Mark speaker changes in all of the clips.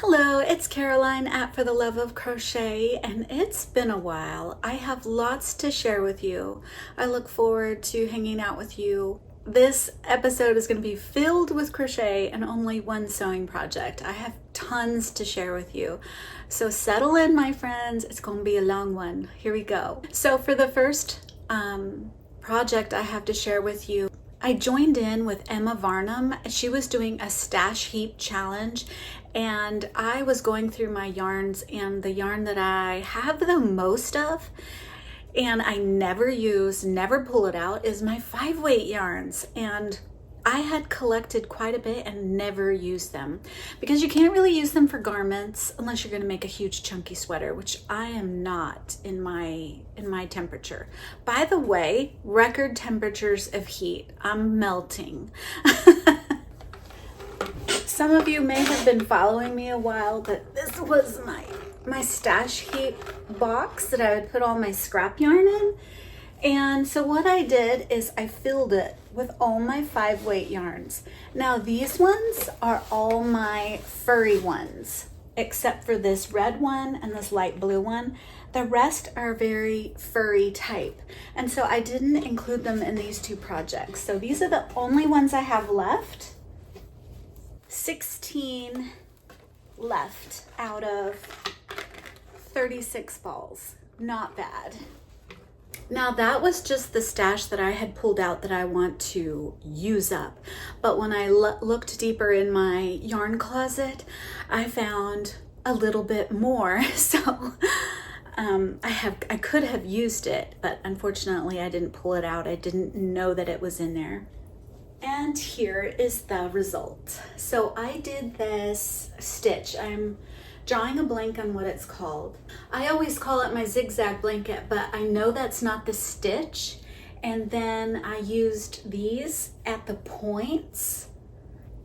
Speaker 1: Hello, it's Caroline at For the Love of Crochet, and it's been a while. I have lots to share with you. I look forward to hanging out with you. This episode is going to be filled with crochet and only one sewing project. I have tons to share with you. So settle in, my friends. It's going to be a long one. Here we go. So for the first project I have to share with you, I joined in with Emma Varnum. She was doing a Stash Heap Challenge, and I was going through my yarns, and the yarn that I have the most of and I never use, never pull it out, is my 5-weight yarns. And I had collected quite a bit and never used them because you can't really use them for garments unless you're going to make a huge chunky sweater, which I am not in my temperature. By the way, record temperatures of heat. I'm melting. Some of you may have been following me a while, but this was my Stash Heap box that I would put all my scrap yarn in. And so what I did is I filled it with all my 5-weight yarns. Now these ones are all my furry ones, except for this red one and this light blue one. The rest are very furry type. And so I didn't include them in these two projects. So these are the only ones I have left. 16 left out of 36 balls. Not bad. Now that was just the stash that I had pulled out that I want to use up. But when I looked deeper in my yarn closet, I found a little bit more. So I could have used it, but unfortunately I didn't pull it out. I didn't know that it was in there. And here is the result. So I did this stitch. I'm drawing a blank on what it's called. I always call it my zigzag blanket, but I know that's not the stitch. And then I used these at the points,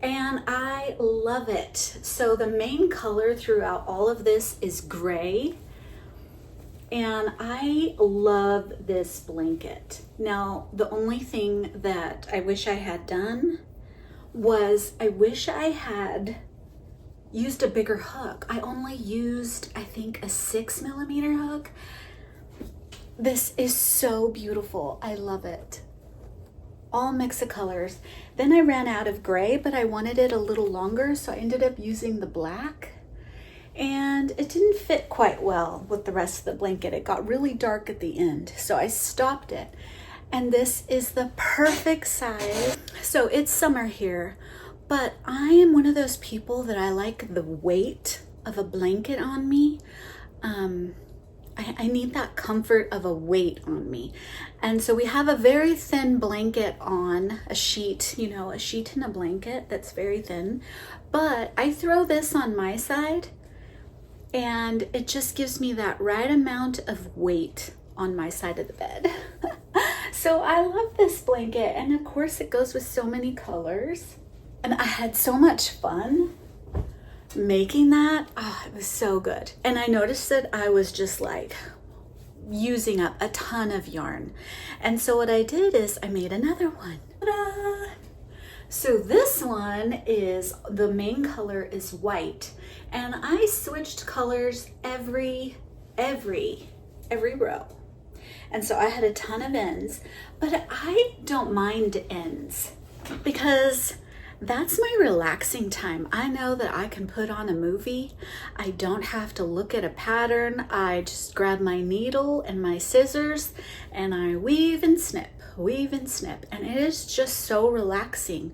Speaker 1: and I love it. So the main color throughout all of this is gray, and I love this blanket. Now, the only thing that I wish I had done was I wish I had used a bigger hook. I only used, I think, a 6mm hook. This is so beautiful. I love it. All mix of colors. Then I ran out of gray, but I wanted it a little longer, so I ended up using the black. And it didn't fit quite well with the rest of the blanket. It got really dark at the end, so I stopped it. And this is the perfect size. So it's summer here, but I am one of those people that I like the weight of a blanket on me. I need that comfort of a weight on me. And so we have a very thin blanket on, a sheet, a sheet and a blanket that's very thin. But I throw this on my side, and it just gives me that right amount of weight on my side of the bed. So I love this blanket, and of course it goes with so many colors. And I had so much fun making that. Oh, it was so good. And I noticed that I was just like using up a ton of yarn. And so what I did is I made another one. Ta-da! So this one is, the main color is white. And I switched colors every row. And so I had a ton of ends, but I don't mind ends because that's my relaxing time. I know that I can put on a movie. I don't have to look at a pattern. I just grab my needle and my scissors and I weave and snip, and it is just so relaxing.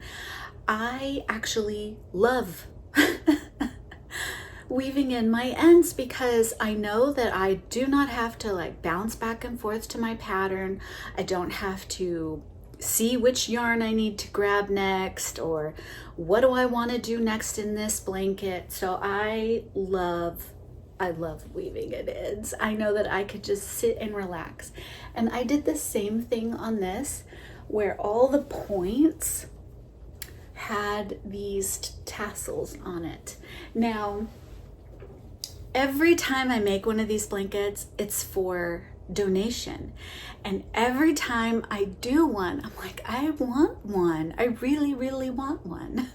Speaker 1: I actually love weaving in my ends because I know that I do not have to like bounce back and forth to my pattern. I don't have to see which yarn I need to grab next, or what do I want to do next in this blanket. So I love weaving in ends. I know that I could just sit and relax. And I did the same thing on this, where all the points had these tassels on it. Now, every time I make one of these blankets, it's for donation. And every time I do one, I'm like, I want one. I really, really want one.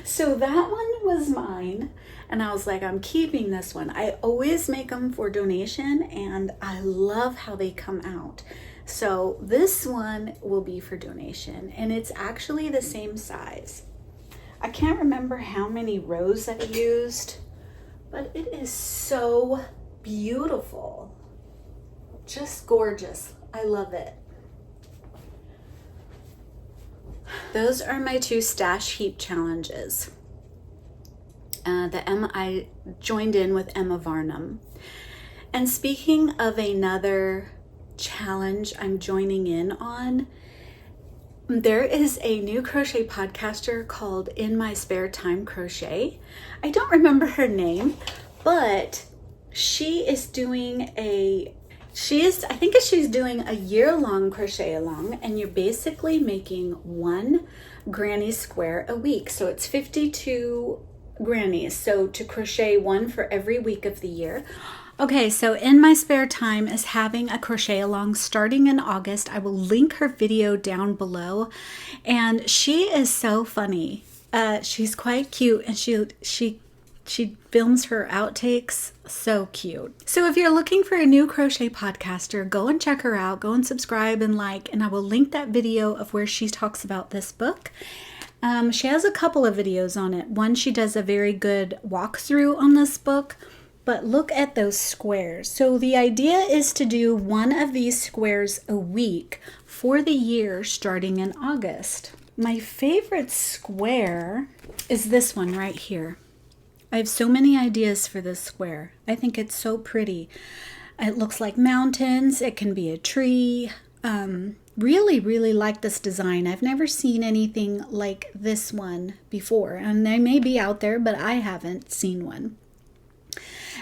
Speaker 1: So that one was mine, and I was like, I'm keeping this one. I always make them for donation, and I love how they come out. So this one will be for donation, and it's actually the same size. I can't remember how many rows I used, but it is so beautiful. Just gorgeous. I love it. Those are my 2 stash heap challenges. I joined in with Emma Varnum. And speaking of another challenge I'm joining in on, there is a new crochet podcaster called In My Spare Time Crochet. I don't remember her name, but she is doing she's doing a year-long crochet along, and you're basically making 1 granny square a week. So it's 52 grannies. So to crochet 1 for every week of the year. Okay, so In My Spare Time is having a crochet along starting in August. I will link her video down below, and she is so funny. She's quite cute, and she films her outtakes so cute. So if you're looking for a new crochet podcaster, go and check her out. Go and subscribe and like, and I will link that video of where she talks about this book. She has a couple of videos on it. One, she does a very good walkthrough on this book. But look at those squares. So the idea is to do 1 of these squares a week for the year starting in August. My favorite square is this one right here. I have so many ideas for this square. I think it's so pretty. It looks like mountains. It can be a tree. Really, really like this design. I've never seen anything like this one before. And they may be out there, but I haven't seen one.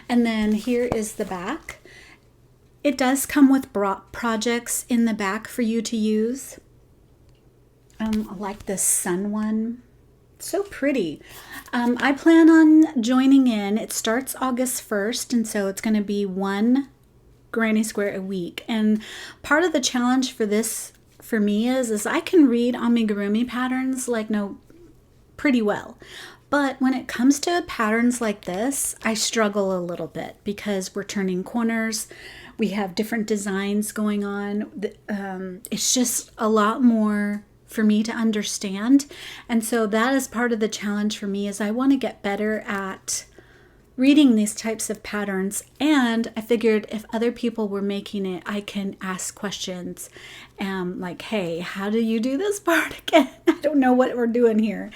Speaker 1: And then here is the back. It does come with projects in the back for you to use. I like this sun one. So pretty. I plan on joining in. It starts August 1st, and so it's going to be 1 granny square a week. And part of the challenge for this, for me, is I can read amigurumi patterns pretty well. But when it comes to patterns like this, I struggle a little bit because we're turning corners. We have different designs going on. It's just a lot more for me to understand. And so that is part of the challenge for me, is I want to get better at reading these types of patterns. And I figured if other people were making it, I can ask questions like, hey, how do you do this part again? I don't know what we're doing here.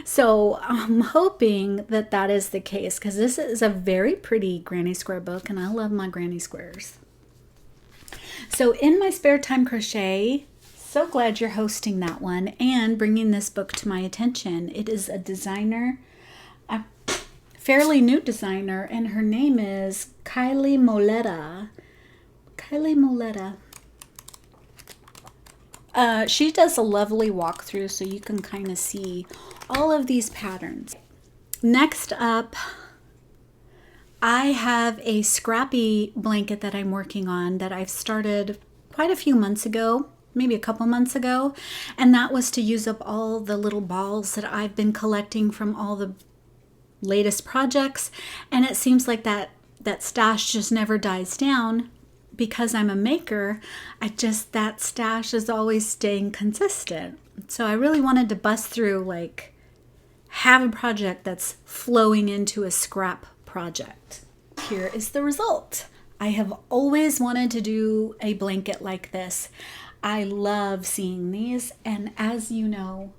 Speaker 1: So I'm hoping that that is the case, because this is a very pretty granny square book, and I love my granny squares. So In My Spare Time Crochet, so glad you're hosting that one and bringing this book to my attention. It is a designer, a fairly new designer, and her name is Kylie Moletta. Kylie Moletta. She does a lovely walkthrough, so you can kind of see all of these patterns. Next up, I have a scrappy blanket that I'm working on that I've started quite a few months ago, maybe a couple months ago, and that was to use up all the little balls that I've been collecting from all the latest projects. And it seems like that stash just never dies down. Because I'm a maker, that stash is always staying consistent. So I really wanted to bust through, have a project that's flowing into a scrap project. Here is the result. I have always wanted to do a blanket like this. I love seeing these, and as you know,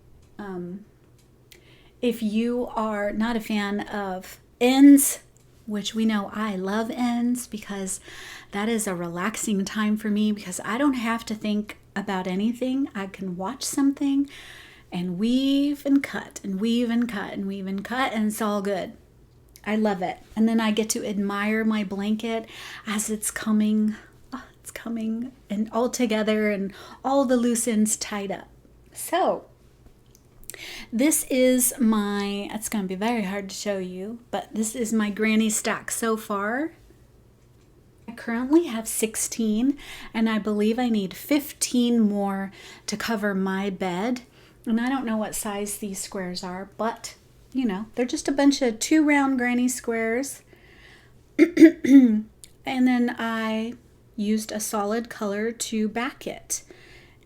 Speaker 1: if you are not a fan of ends, which we know I love ends because that is a relaxing time for me, because I don't have to think about anything. I can watch something and weave and cut and weave and cut and weave and cut, and it's all good. I love it. And then I get to admire my blanket as it's coming. Oh, it's coming and all together and all the loose ends tied up. So this is it's going to be very hard to show you, but this is my granny stack so far. I currently have 16, and I believe I need 15 more to cover my bed. And I don't know what size these squares are, but you know, they're just a bunch of 2 round granny squares. And then I used a solid color to back it.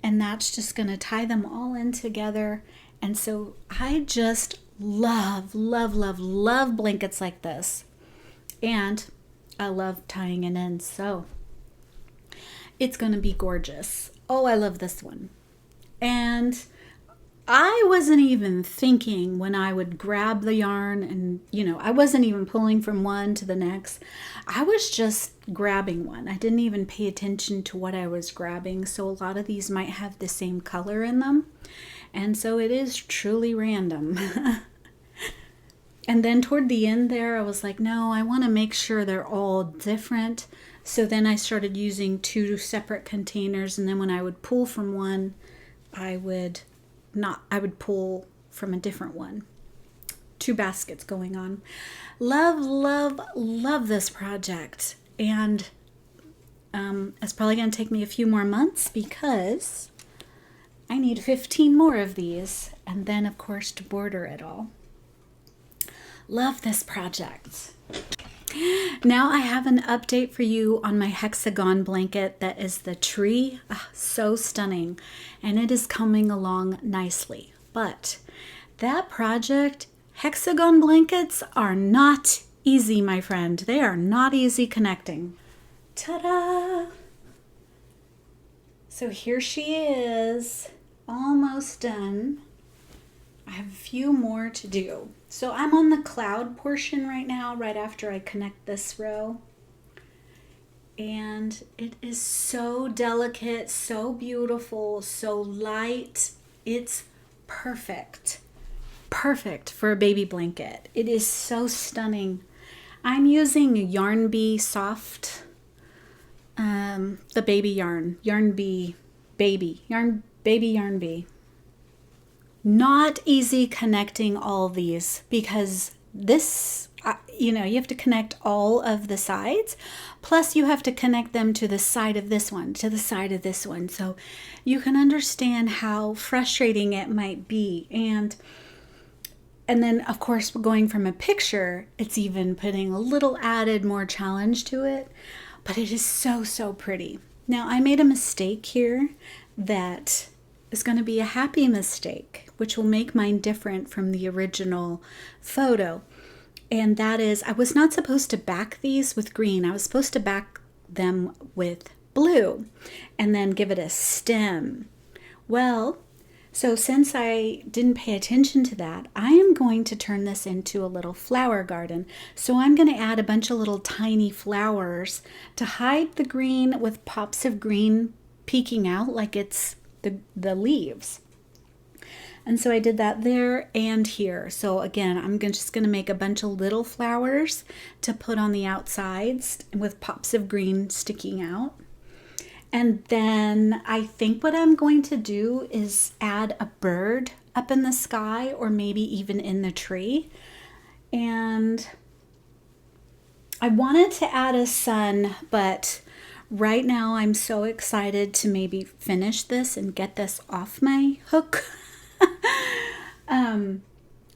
Speaker 1: And that's just going to tie them all in together. And so I just love blankets like this. And I love tying it in. So it's going to be gorgeous. Oh, I love this one. And I wasn't even thinking when I would grab the yarn and, you know, I wasn't even pulling from one to the next. I was just grabbing one. I didn't even pay attention to what I was grabbing. So a lot of these might have the same color in them. And so it is truly random. And then toward the end there, I was like, no, I want to make sure they're all different. So then I started using 2 separate containers. And then when I would pull from one, I would pull from a different one. 2 baskets going on. Love this project. And it's probably going to take me a few more months because I need 15 more of these. And then, of course, to border it all. Love this project. Now I have an update for you on my Hexagon blanket that is the tree. So stunning. And it is coming along nicely. But that project, Hexagon blankets are not easy, my friend. They are not easy connecting. Ta-da! So here she is, almost done. I have a few more to do. So I'm on the cloud portion right now, right after I connect this row. And it is so delicate, so beautiful, so light. It's perfect. Perfect for a baby blanket. It is so stunning. I'm using Yarn Bee Soft, the baby yarn, Yarn Bee Baby, Yarn Bee. Not easy connecting all these because this, you have to connect all of the sides. Plus you have to connect them to the side of this one, to the side of this one. So you can understand how frustrating it might be. And then, of course, going from a picture, it's even putting a little added more challenge to it. But it is so pretty. Now, I made a mistake here that is going to be a happy mistake, which will make mine different from the original photo. And that is, I was not supposed to back these with green. I was supposed to back them with blue and then give it a stem. Well, so since I didn't pay attention to that, I am going to turn this into a little flower garden. So I'm going to add a bunch of little tiny flowers to hide the green with pops of green peeking out like it's the leaves. And so I did that there and here. So again, I'm just going to make a bunch of little flowers to put on the outsides with pops of green sticking out. And then I think what I'm going to do is add a bird up in the sky or maybe even in the tree. And I wanted to add a sun, but right now I'm so excited to maybe finish this and get this off my hook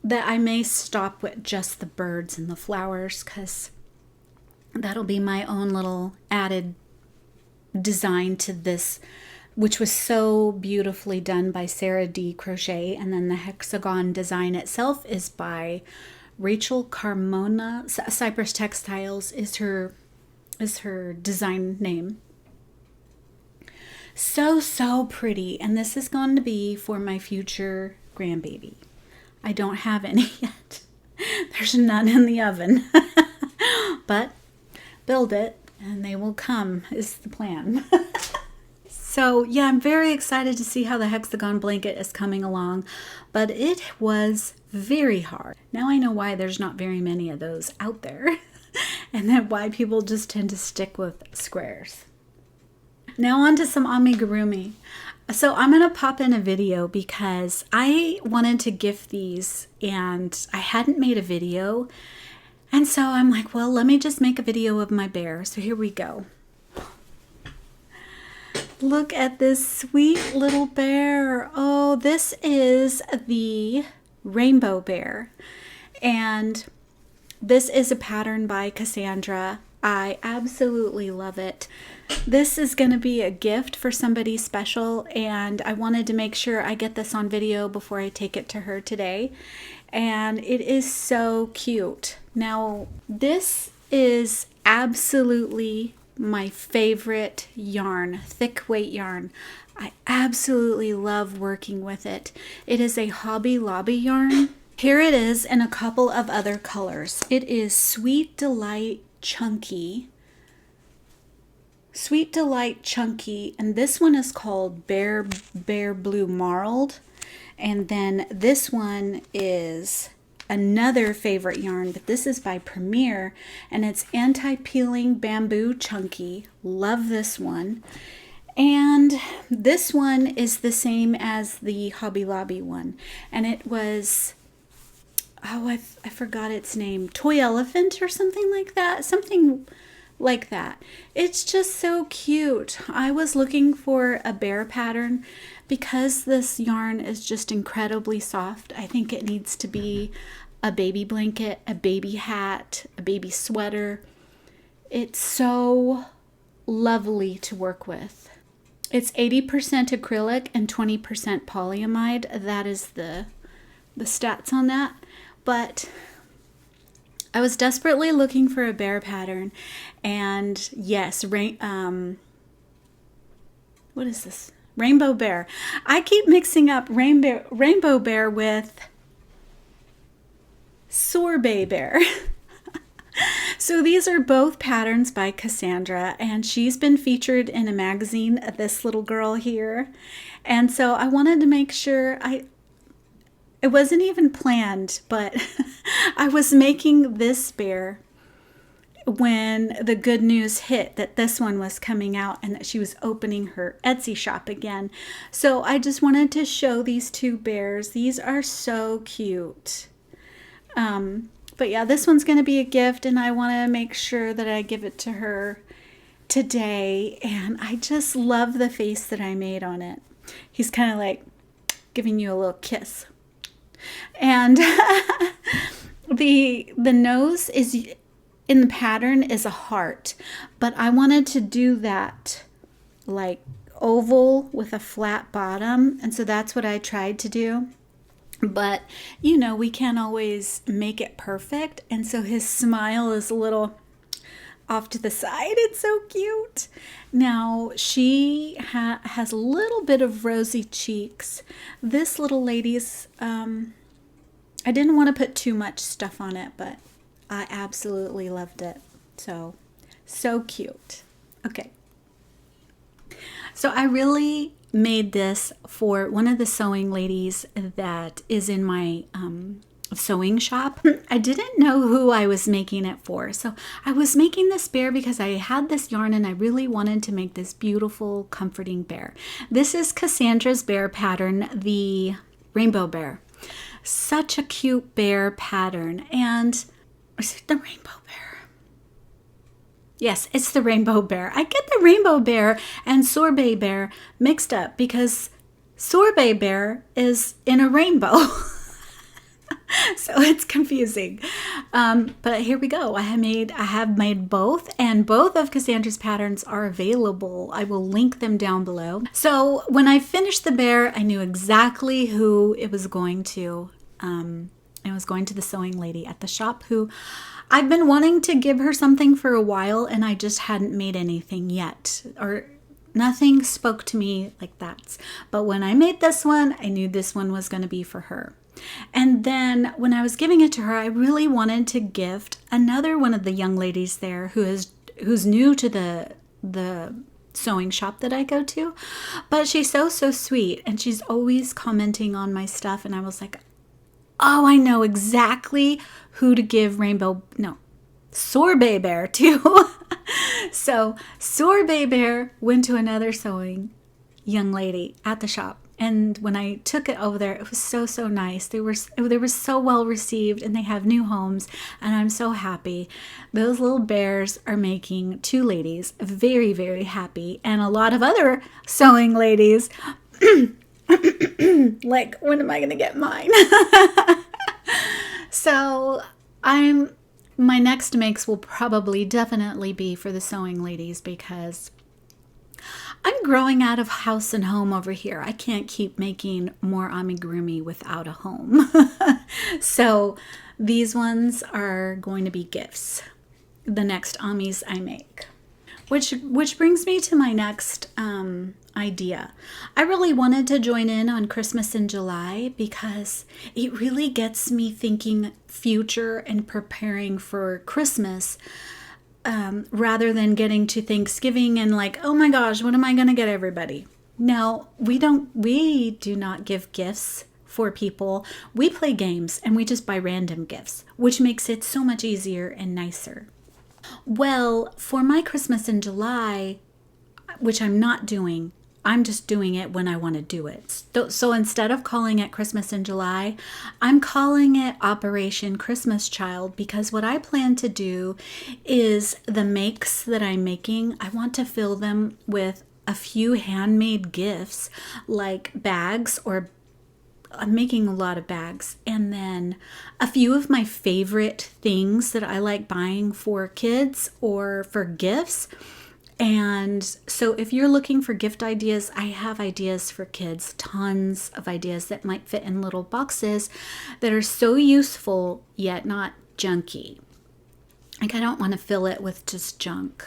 Speaker 1: that I may stop with just the birds and the flowers because that'll be my own little added design to this, which was so beautifully done by Sarah D. Crochet. And then the hexagon design itself is by Rachel Carmona. Cypress Textiles is her design name. So pretty. And this is going to be for my future grandbaby. I don't have any yet. There's none in the oven. But build it and they will come is the plan. So yeah, I'm very excited to see how the hexagon blanket is coming along, but it was very hard. Now I know why there's not very many of those out there and then why people just tend to stick with squares. Now on to some amigurumi. So I'm going to pop in a video because I wanted to gift these and I hadn't made a video. And so I'm like, well, let me just make a video of my bear. So here we go. Look at this sweet little bear. Oh, this is the rainbow bear. And this is a pattern by Cassandra. I absolutely love it. This is going to be a gift for somebody special, and I wanted to make sure I get this on video before I take it to her today. And it is so cute. Now, this is absolutely my favorite yarn, thick weight yarn. I absolutely love working with it. It is a Hobby Lobby yarn. Here it is in a couple of other colors. It is Sweet Delight Chunky. Sweet Delight Chunky, and this one is called Bear Blue Marled. And then this one is another favorite yarn, but this is by Premier, and it's Anti-Peeling Bamboo Chunky. Love this one. And this one is the same as the Hobby Lobby one, and it was, oh, I forgot its name, Toy Elephant or something like that. Something like that. It's just so cute. I was looking for a bear pattern because this yarn is just incredibly soft. I think it needs to be a baby blanket, a baby hat, a baby sweater. It's so lovely to work with. It's 80% acrylic and 20% polyamide. That is the stats on that. But I was desperately looking for a bear pattern, and yes, what is this? Rainbow Bear. I keep mixing up Rainbow Bear with Sorbet Bear. So these are both patterns by Cassandra, and she's been featured in a magazine, this little girl here. And so I wanted to make sure it wasn't even planned, but I was making this bear when the good news hit that this one was coming out and that she was opening her Etsy shop again. So I just wanted to show these two bears. These are so cute. But yeah, this one's going to be a gift, and I want to make sure that I give it to her today. And I just love the face that I made on it. He's kind of like giving you a little kiss. And the nose is in the pattern is a heart, but I wanted to do that like oval with a flat bottom, and so that's what I tried to do. But you know, we can't always make it perfect, and so his smile is a little off to the side. It's so cute. Now she has a little bit of rosy cheeks. This little lady's I didn't want to put too much stuff on it, but I absolutely loved it. So cute. Okay. So I really made this for one of the sewing ladies that is in my sewing shop. I didn't know who I was making it for. So I was making this bear because I had this yarn and I really wanted to make this beautiful, comforting bear. This is Cassandra's bear pattern, the Rainbow Bear. Such a cute bear pattern. And is it the Rainbow Bear? Yes, it's the Rainbow Bear. I get the Rainbow Bear and Sorbet Bear mixed up because Sorbet Bear is in a rainbow. So it's confusing. But here we go. I have made both, and both of Cassandra's patterns are available. I will link them down below. So when I finished the bear, I knew exactly who it was going to. It was going to the sewing lady at the shop who I've been wanting to give her something for a while, and I just hadn't made anything yet, or nothing spoke to me like that. But when I made this one, I knew this one was going to be for her. And then when I was giving it to her, I really wanted to gift another one of the young ladies there who's new to the sewing shop that I go to. But she's so sweet, and she's always commenting on my stuff, and I was like, oh, I know exactly who to give Sorbet Bear to. So Sorbet Bear went to another sewing young lady at the shop. And when I took it over there, it was so nice. They were so well received, and they have new homes, and I'm so happy. Those little bears are making two ladies very, very happy, and a lot of other sewing ladies like, when am I going to get mine? So my next mix will probably definitely be for the sewing ladies because I'm growing out of house and home over here. I can't keep making more amigurumi without a home. So these ones are going to be gifts, the next amis I make. Which brings me to my next idea. I really wanted to join in on Christmas in July because it really gets me thinking future and preparing for Christmas rather than getting to Thanksgiving and like, oh my gosh, what am I going to get everybody? No, we do not give gifts for people. We play games and we just buy random gifts, which makes it so much easier and nicer. Well, for my Christmas in July, which I'm not doing, I'm just doing it when I want to do it. So instead of calling it Christmas in July, I'm calling it Operation Christmas Child because what I plan to do is the makes that I'm making, I want to fill them with a few handmade gifts like bags, or I'm making a lot of bags, and then a few of my favorite things that I like buying for kids or for gifts. And so if you're looking for gift ideas, I have ideas for kids, tons of ideas that might fit in little boxes that are so useful yet not junky. Like I don't want to fill it with just junk.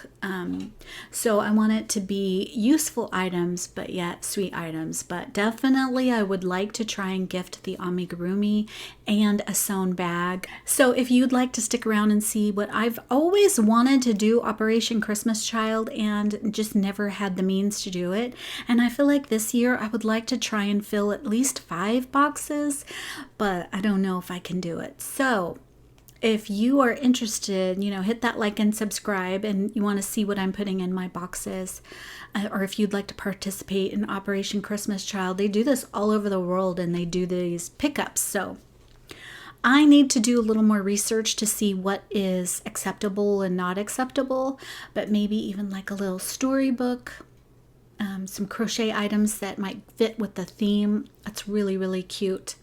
Speaker 1: So I want it to be useful items, but yet sweet items. But definitely I would like to try and gift the amigurumi and a sewn bag. So if you'd like to stick around and see what I've always wanted to do, Operation Christmas Child, and just never had the means to do it. And I feel like this year I would like to try and fill at least 5 boxes, but I don't know if I can do it. So if you are interested, hit that like and subscribe, and you want to see what I'm putting in my boxes, or if you'd like to participate in Operation Christmas Child, they do this all over the world and they do these pickups. So I need to do a little more research to see what is acceptable and not acceptable, but maybe even like a little storybook, some crochet items that might fit with the theme. That's really, really cute.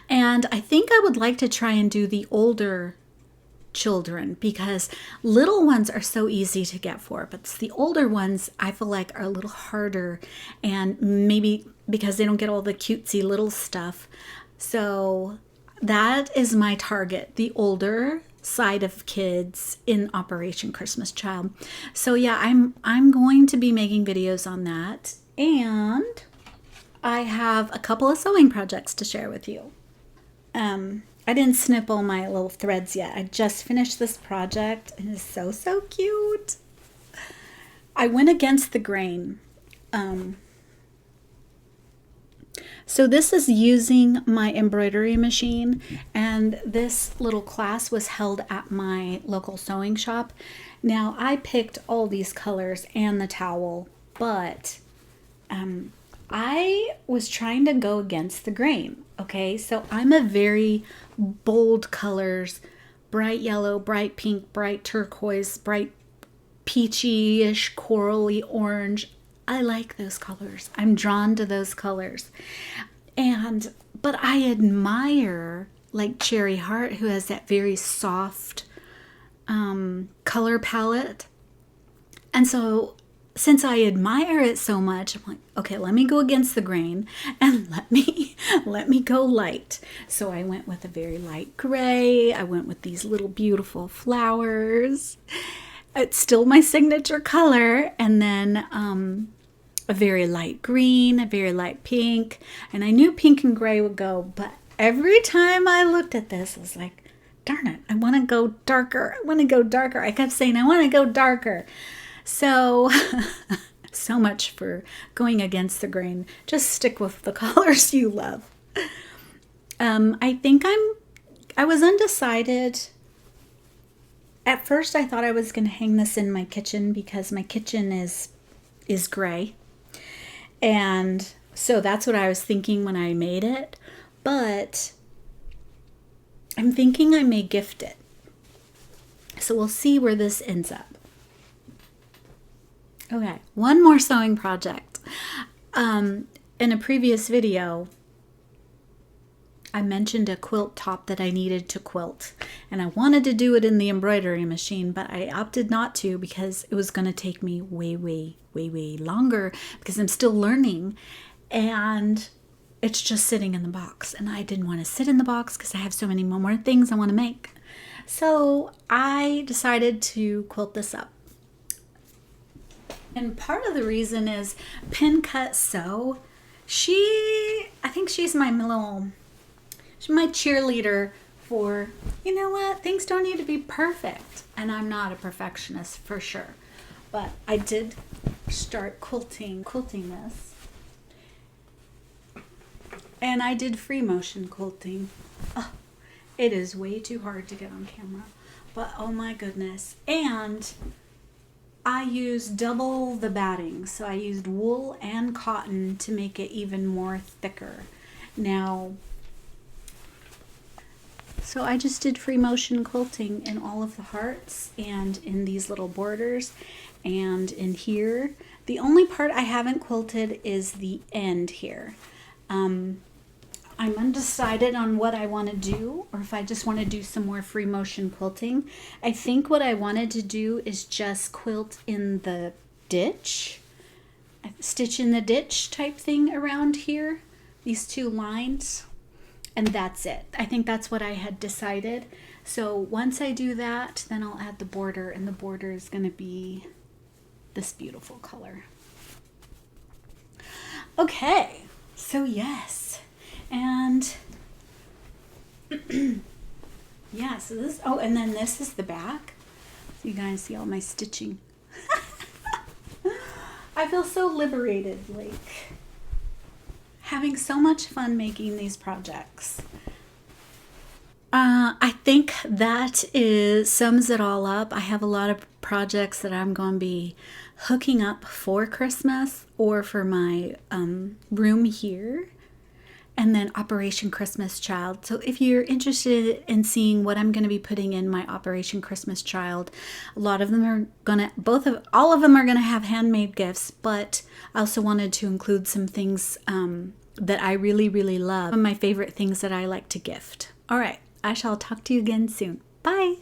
Speaker 1: And I think I would like to try and do the older children because little ones are so easy to get for, but it's the older ones I feel like are a little harder, and maybe because they don't get all the cutesy little stuff. So that is my target, the older side of kids in Operation Christmas Child. So yeah, I'm going to be making videos on that, and I have a couple of sewing projects to share with you. I didn't snip all my little threads yet. I just finished this project. It is so, so cute. I went against the grain. So this is using my embroidery machine, and this little class was held at my local sewing shop. Now I picked all these colors and the towel, but I was trying to go against the grain. Okay, so I'm a very bold colors, bright yellow, bright pink, bright turquoise, bright peachy-ish, corally orange. I like those colors. I'm drawn to those colors. But I admire like Cherry Heart, who has that very soft color palette. And so since I admire it so much, I'm like, okay, let me go against the grain and let me go light. So I went with a very light gray. I went with these little beautiful flowers. It's still my signature color. And then a very light green, a very light pink. And I knew pink and gray would go, but every time I looked at this, I was like, darn it, I want to go darker. I want to go darker. I kept saying, I want to go darker. So much for going against the grain. Just stick with the colors you love. I think I was undecided. At first I thought I was going to hang this in my kitchen because my kitchen is gray. And so that's what I was thinking when I made it. But I'm thinking I may gift it. So we'll see where this ends up. Okay, one more sewing project. In a previous video, I mentioned a quilt top that I needed to quilt, and I wanted to do it in the embroidery machine, but I opted not to because it was going to take me way longer because I'm still learning, and it's just sitting in the box, and I didn't want to sit in the box because I have so many more things I want to make. So I decided to quilt this up. And part of the reason is Pin Cut Sew. I think she's my cheerleader for, you know what, things don't need to be perfect. And I'm not a perfectionist for sure. But I did start quilting this. And I did free motion quilting. Oh, it is way too hard to get on camera. But oh my goodness. And I used double the batting. So I used wool and cotton to make it even more thicker. Now, so I just did free motion quilting in all of the hearts and in these little borders and in here. The only part I haven't quilted is the end here. I'm undecided on what I want to do, or if I just want to do some more free motion quilting. I think what I wanted to do is just quilt in the ditch, stitch in the ditch type thing around here, these two lines, and that's it. I think that's what I had decided. So once I do that, then I'll add the border, and the border is going to be this beautiful color. Okay, so yes. And yeah, so this, oh, and then this is the back. So you guys see all my stitching. I feel so liberated, like having so much fun making these projects. I think that sums it all up. I have a lot of projects that I'm going to be hooking up for Christmas or for my room here. And then Operation Christmas Child. So if you're interested in seeing what I'm going to be putting in my Operation Christmas Child, a lot of them are all of them are going to have handmade gifts, but I also wanted to include some things that I really love. Some of my favorite things that I like to gift. All right, I shall talk to you again soon. Bye.